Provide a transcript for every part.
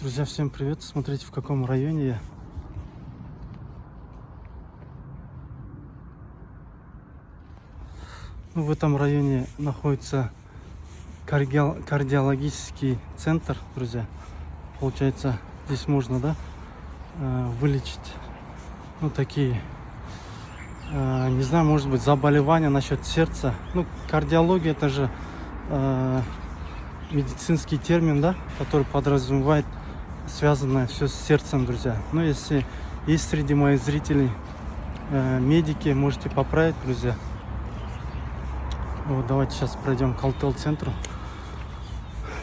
Друзья, всем привет! Смотрите, в каком районе я. В этом районе находится кардиологический центр, друзья. Получается, здесь можно, вылечить, такие, не знаю, может быть, заболевания насчет сердца. Кардиология — это же медицинский термин, который подразумевает связанное все с сердцем, друзья. Если есть среди моих зрителей медики, можете поправить, друзья. Давайте сейчас пройдем к Алтел-центру.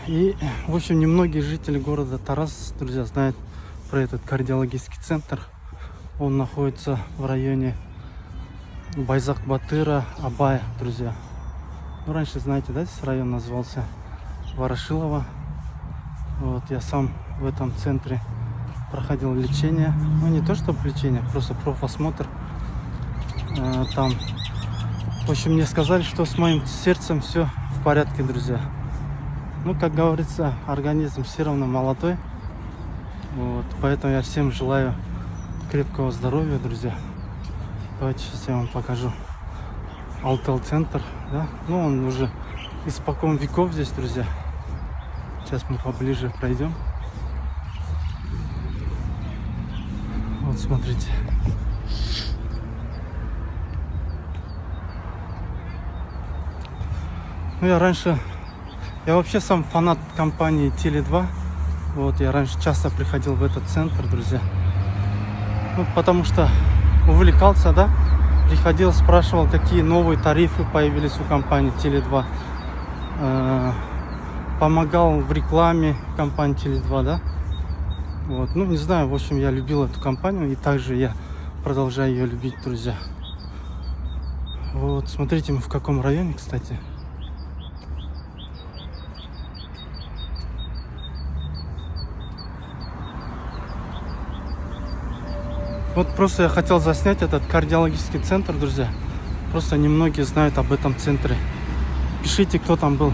И, в общем, немногие жители города Тарас, друзья, знают про этот кардиологический центр. Он находится в районе Байзак-Батыра, Абая, друзья. Раньше, знаете, здесь район назывался Ворошилово. Я сам в этом центре проходил лечение. Не то чтобы лечение, просто профосмотр. Там, в общем, мне сказали, что с моим сердцем все в порядке, друзья. Как говорится, организм все равно молодой. Поэтому я всем желаю крепкого здоровья, друзья. Давайте сейчас я вам покажу Алтел-центр. Он уже испокон веков здесь, друзья. Сейчас мы поближе пройдем. Смотрите. Я вообще сам фанат компании Теле2. Я раньше часто приходил в этот центр, друзья. Потому что увлекался, приходил, спрашивал, какие новые тарифы появились у компании Теле2. Помогал в рекламе компании Теле2, не знаю, в общем, я любил эту компанию, и также я продолжаю ее любить, друзья. Смотрите, мы в каком районе, кстати. Просто я хотел заснять этот кардиологический центр, друзья. Просто немногие знают об этом центре. Пишите, кто там был.